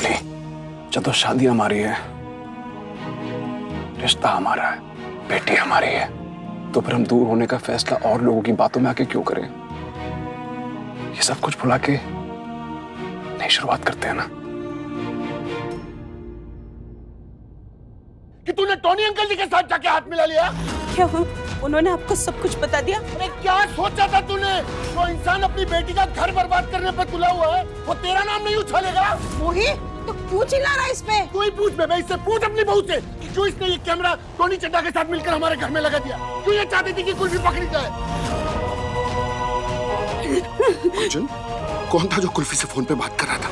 Lovely, जब तो शादी हमारी है, रिश्ता हमारा है, बेटी हमारी है, तो फिर हम दूर होने का फैसला और लोगों की बातों में आके क्यों करें? ये सब कुछ भुला के नई शुरुआत करते हैं ना। कि तूने टोनी अंकल जी के साथ जाके हाथ मिला लिया? क्या हुआ? उन्होंने आपको सब कुछ बता दिया? अरे क्या सोचा था तूने? वो इंसान अपनी बेटी का घर बर्बाद करने पर तुला हुआ है, वो तेरा नाम नहीं उछालेगा। मोहित, तो क्यों चिल्ला रहा है इस पे? तू ही पूछ बेबे, इससे पूछ अपनी बहू से कि क्यों इसने ये कैमरा टोनी चड्ढा के साथ मिलकर हमारे घर में लगा दिया। क्यों ये चाहती थी कि कुल्फी पकड़ी जाए? अर्जुन, कौन था जो कुल्फी से फोन पे बात कर रहा था?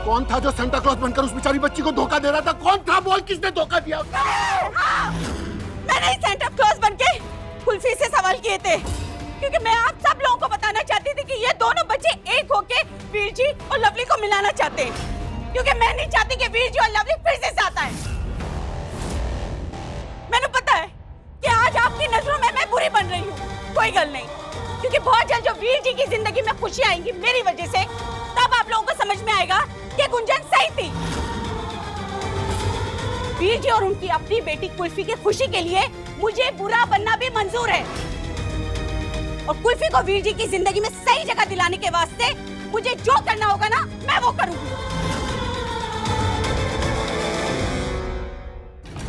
कौन था जो सेंटा क्लॉज बनकर उस बेचारी बच्ची को धोखा दे रहा था? कौन था? बोल, किसने धोखा दिया? मैंने सेंटा क्लॉज बनके कुल्फी से सवाल किए थे, क्योंकि मैं आप सब लोगों को बताना चाहती थी कि ये दोनों बच्चे एक होके वीर जी और लवली को मिलाना चाहते हैं, क्योंकि मैं नहीं चाहती कि वीर जी और लवली फिर से साथ आए। मैंने पता है कि आज आपकी नजरों में मैं बुरी बन रही हूँ, कोई गल नहीं, क्योंकि बहुत जल्द जो वीर जी की जिंदगी में खुशी आएंगी मेरी वजह से, तब आप लोगों को समझ में आएगा कि गुंजन सही थी। वीर जी और उनकी अपनी बेटी कुल्फी की खुशी के लिए मुझे बुरा बनना भी मंजूर है, और कुल्फी को वीर जी की जिंदगी में सही जगह दिलाने के वास्ते मुझे जो करना होगा ना, मैं वो करूंगी।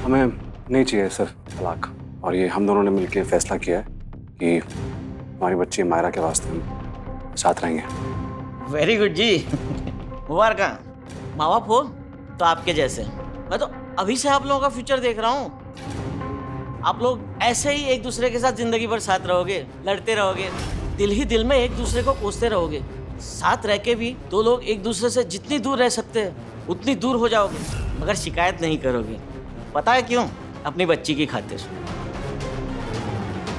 हमें नहीं चाहिए सर तलाक, और ये हम दोनों ने मिलकर फैसला किया है कि हमारी बच्ची मायरा के वास्ते हम साथ रहेंगे। वेरी गुड जी, मुबारक। माँ बाप हो तो आपके जैसे, मैं तो अभी से आप लोगों का फ्यूचर देख रहा हूँ। आप लोग ऐसे ही एक दूसरे के साथ जिंदगी भर साथ रहोगे, लड़ते रहोगे, दिल ही दिल में एक दूसरे को कोसते रहोगे। साथ रह के भी दो लोग एक दूसरे से जितनी दूर रह सकते हैं उतनी दूर हो जाओगे, मगर शिकायत नहीं करोगे। पता है क्यों? अपनी बच्ची की खातिर।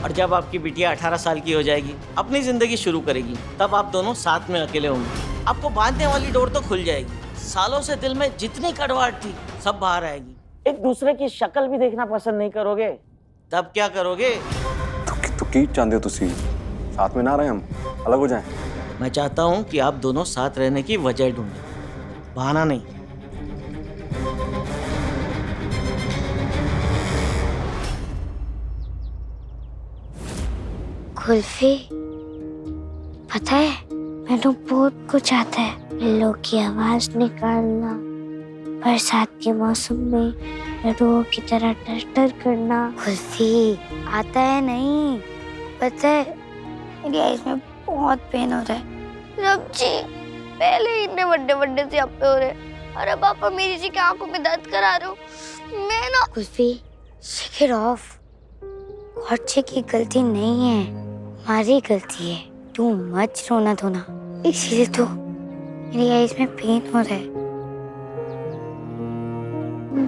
और जब आपकी बिटिया 18 साल की हो जाएगी, अपनी जिंदगी शुरू करेगी, तब आप दोनों साथ में अकेले होंगे। आपको बांधने वाली डोर तो खुल जाएगी, सालों से दिल में जितनी कड़वाहट थी सब बाहर आएगी। एक दूसरे की शक्ल भी देखना पसंद नहीं करोगे, तब क्या करोगे? तो की चाहते हो तुसी साथ में ना रहे, हम अलग हो जाएं? मैं चाहता हूँ कि आप दोनों साथ रहने की वजह ढूंढें, बहाना नहीं। कुल्फी, पता है मैंने बहुत कुछ आता है, बिल्लों की आवाज निकालना, बरसात के मौसम में लड्डुओं की तरह टर टर करना। कुल्फी आता है नहीं, पता है मेरी आईज में बहुत पेन हो रहा है। रब जी, पहले ही इतने बड़े बड़े से अपने हो रहे, अरे पापा मेरी जी की आंखों में दर्द करा रहे हो। मैं ना kulfi shake it of, Godse की गलती नहीं है, हमारी गलती है। तू मच रोना धोना, इसीलिए तो मेरी आईज में पेन हो रहा है।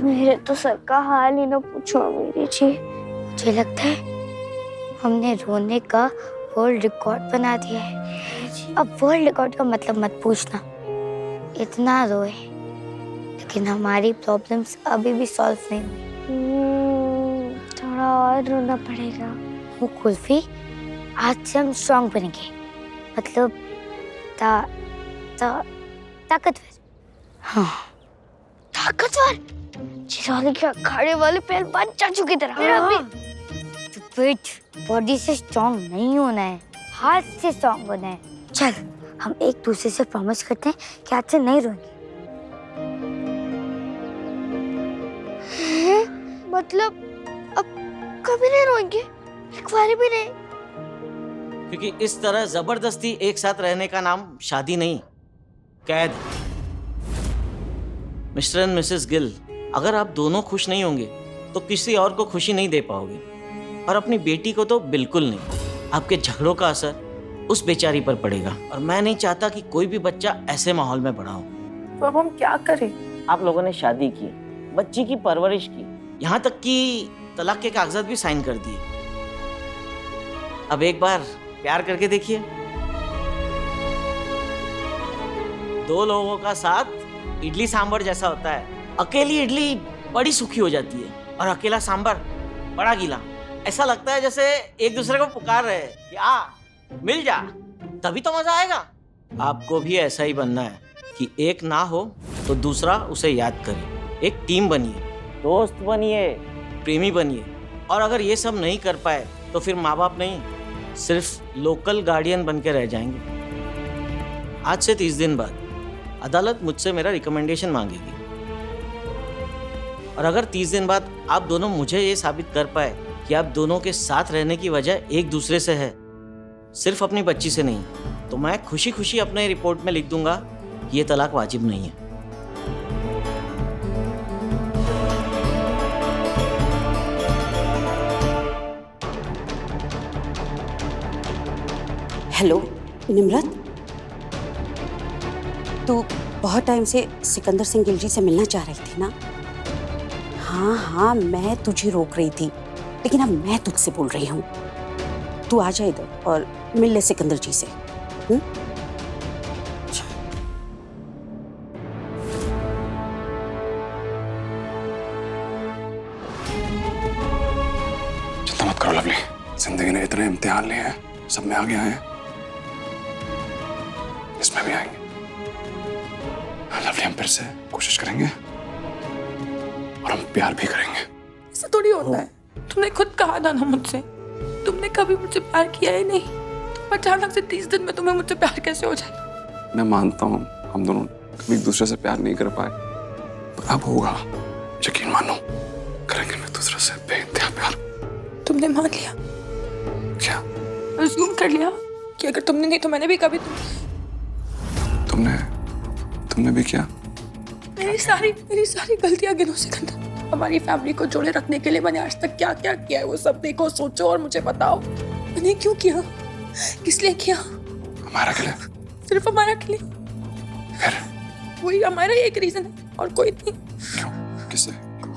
मेरे तो सर का हाल ही ना पूछो मेरी जी। मुझे लगता है हमने रोने का वर्ल्ड रिकॉर्ड बना दिया है। अब वर्ल्ड रिकॉर्ड का मतलब मत पूछना, इतना रोए लेकिन हमारी प्रॉब्लम्स अभी भी सॉल्व नहीं हुई। थोड़ा और रोना पड़ेगा। वो कुल्फी, आज से हम स्ट्रॉन्ग बनेंगे, मतलब ताकतवर। हाँ, ताकतवर, चिरौली के अखाड़े वाले पहलवान चाचू की तरह। तो पेट बॉडी से स्ट्रॉन्ग नहीं होना है, हाथ से स्ट्रॉन्ग होना है। चल हम एक दूसरे से प्रॉमिस करते हैं कि आज से नहीं रोएंगे। मतलब अब कभी नहीं रोएंगे, एक बार भी नहीं? क्योंकि इस तरह जबरदस्ती एक साथ रहने का नाम शादी नहीं, कैद। मिस्टर एंड मिसेस गिल, अगर आप दोनों खुश नहीं होंगे तो किसी और को खुशी नहीं दे पाओगे, और अपनी बेटी को तो बिल्कुल नहीं। आपके झगड़ों का असर उस बेचारी पर पड़ेगा, और मैं नहीं चाहता कि कोई भी बच्चा ऐसे माहौल में बड़ा हो। तो अब हम क्या करें? आप लोगों ने शादी की, बच्ची की परवरिश की, यहाँ तक कि तलाक के कागजात भी साइन कर दिए। अब एक बार प्यार करके देखिए। दो लोगों का साथ इडली सांभर जैसा होता है। अकेली इडली बड़ी सूखी हो जाती है और अकेला सांभर बड़ा गीला। ऐसा लगता है जैसे एक दूसरे को पुकार रहे हैं कि आ मिल जा, तभी तो मजा आएगा। आपको भी ऐसा ही बनना है कि एक ना हो तो दूसरा उसे याद करे। एक टीम बनिए, दोस्त बनिए, प्रेमी बनिए। और अगर ये सब नहीं कर पाए तो फिर माँ बाप नहीं, सिर्फ लोकल गार्डियन बन के रह जाएंगे। आज से 30 दिन बाद अदालत मुझसे मेरा रिकमेंडेशन मांगेगी, और अगर 30 दिन बाद आप दोनों मुझे ये साबित कर पाए कि आप दोनों के साथ रहने की वजह एक दूसरे से है, सिर्फ अपनी बच्ची से नहीं, तो मैं खुशी खुशी अपने रिपोर्ट में लिख दूंगा कि ये तलाक वाजिब नहीं है। हेलो निम्रत, तू बहुत टाइम से सिकंदर सिंह गिल जी से मिलना चाह रही थी ना? हाँ हाँ, मैं तुझे रोक रही थी, लेकिन अब मैं तुझसे बोल रही हूँ। तू आ जा इधर और मिल ले सिकंदर जी से। चिंता मत करो लवली, जिंदगी ने इतने इम्तिहान लिए हैं, सब में आगे आए हैं, इसमें भी आएंगे। लवली, हम फिर से कोशिश करेंगे और हम प्यार भी करेंगे। ऐसा थोड़ी होता है। तुमने खुद कहा था ना मुझसे, तुमने कभी मुझसे प्यार किया ही नहीं, तो अचानक से 30 दिन में तुम्हें मुझसे प्यार कैसे हो जाए? मैं मानता हूँ हम दोनों कभी एक दूसरे से प्यार नहीं कर पाए, पर अब होगा, यकीन मानो, करेंगे एक दूसरे से बेइंतहा प्यार। तुमने मान लिया? क्या? अज्यूम कर लिया कि अगर तुमने नहीं तो मैंने भी कभी तुमने भी क्या? मेरी सारी गलतियां गिनो सिकंदर। हमारी फैमिली को जोड़े रखने के लिए मैंने आज तक क्या क्या किया है वो सब देखो, सोचो और मुझे बताओ। मैंने क्यों किया, किस लिए किया? हमारा के लिए? सिर्फ हमारा के लिए? फिर? वही हमारा एक रीजन है और कोई नहीं। क्यों? किससे?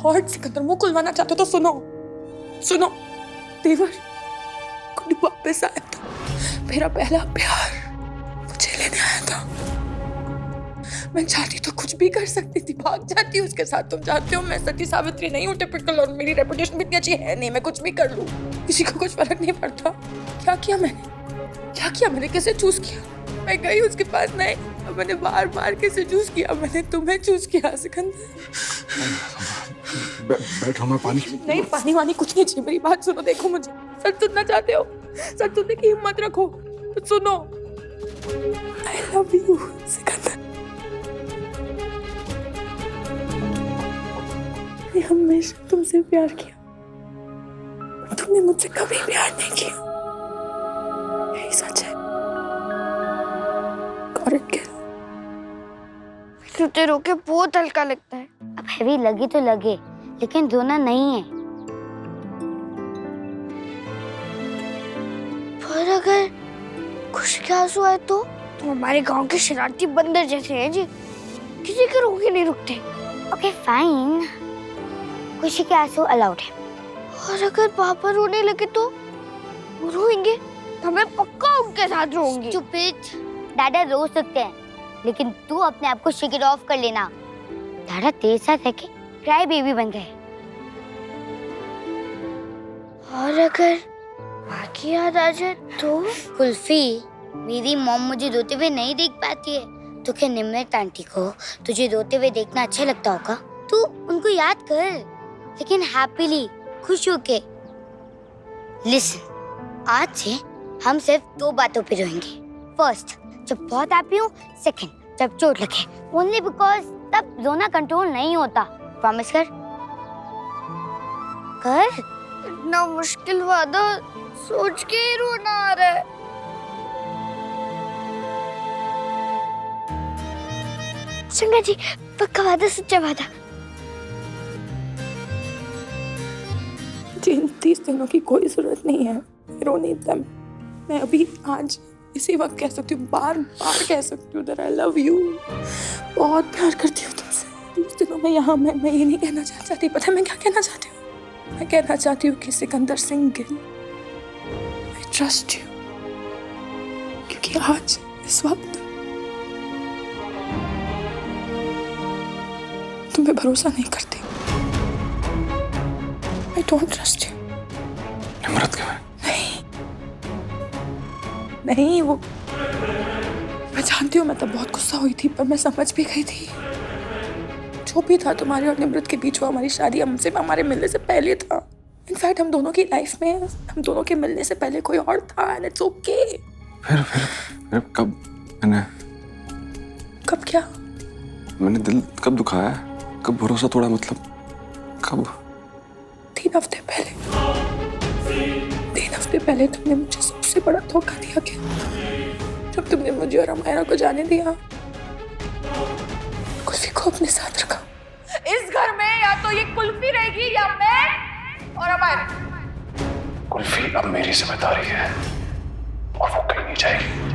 और सिकंदर, मुंह खुलवाना चाहते हो तो सुनो। देवर गुड्डू वापस आया था, मेरा पहला प्यार मुझे लेने आया था। मैं चाहती तो कुछ भी कर सकती थी, भाग जाती उसके साथ। तुम जानते हो मैं सती सावित्री नहीं हूँ टिपिकल, और मेरी रेपुटेशन भी इतनी अच्छी है नहीं, मैं कुछ भी कर लूँ, किसी को कुछ फर्क नहीं पड़ता। क्या किया मैंने? किसे चूज किया? मैं गई उसके पास नहीं, मैंने बार किसे चूज किया? मैंने तुम्हें चूज किया सिकंदर। बैठो, मैं पानी नहीं, पानी वानी कुछ नहीं चाहिए, मेरी बात सुनो। देखो, मुझे सच सुनना चाहते हो, सच सुनने की हिम्मत रखो तो सुनो। I love you Sikandar. मैंने हमेशा तुमसे प्यार किया, तुमने मुझसे कभी प्यार नहीं किया, यही सच है। तुझे रोके बहुत हल्का लगता है। अब हैवी लगी तो लगे, लेकिन रोना नहीं है। पर अगर खुशी के आंसू आए तो हमारे गांव के शरारती बंदर जैसे हैं जी, किसी के रोके नहीं रुकते। ओके फाइन, खुशी के आंसू अलाउड है। और अगर पापा रोने लगे तो वो रोएंगे, तो मैं पक्का उनके साथ रोऊंगी। चुपित, दादा रो सकते हैं, लेकिन तू अपने आप को शेक इट ऑफ कर लेना। दादा तेरे साथ रह के क्राई बेबी बन गए। और अगर माँ की याद आ जाए तो? कुल्फी, मेरी मॉम मुझे रोते हुए नहीं देख पाती है, तो क्या निम्रत आंटी को तुझे रोते हुए देखना अच्छा लगता होगा? तू उनको याद कर, लेकिन हैप्पीली, खुश होके। लिसन, आज से हम सिर्फ 2 बातों पे रोएंगे। फर्स्ट, जब बहुत हैप्पी हूँ। सेकंड, जब चोट लगे। ओनली बिकॉज तब रोना कंट्रोल नहीं होता। प्रॉमिस कर। इतना मुश्किल वादा सोच के ही रोना आ रहा है। संगा जी, पक्का वादा, सच्चा वादा। जिन 30 दिनों की कोई जरूरत नहीं है रोने दम। मैं अभी आज इसी वक्त कह सकती हूँ, बार कह सकती हूँ that I love you, बहुत प्यार करती हूँ तुमसे। 30 दिनों में यहाँ मैं ये नहीं कहना चाहती। पता है मैं क्या कहना चाहती हूँ? मैं कहना चाहती हूँ कि Sikandar Singh Gill, I trust you, क्योंकि आज इस वक्त तुम्हें भरोसा नहीं करती। I don't trust you। Nimrat क्या है? नहीं, वो मैं जानती हूँ, मैं तब बहुत गुस्सा हुई थी, पर मैं समझ भी गई थी जो भी था तुम्हारे और निमृत के बीच, वो हमारी शादी हमसे हमारे मिलने से पहले था। इनफैक्ट हम दोनों की लाइफ में हम दोनों के मिलने से पहले कोई और था, एंड इट्स ओके। फिर कब मैंने कब क्या? मैंने दिल कब दुखाया है? कब भरोसा तोड़ा? मतलब कब? 3 हफ्ते पहले। 3 हफ्ते पहले तुमने मुझे सबसे बड़ा धोखा दिया क्या? जब तुमने मुझे और अमायरा को जाने दिया, कुल्फी को अपने साथ रखा। इस घर में या तो ये कुल्फी रहेगी या मैं और अमायरा। कुल्फी अब मेरी जिम्मेदारी है और वो कहीं नहीं जाएगी।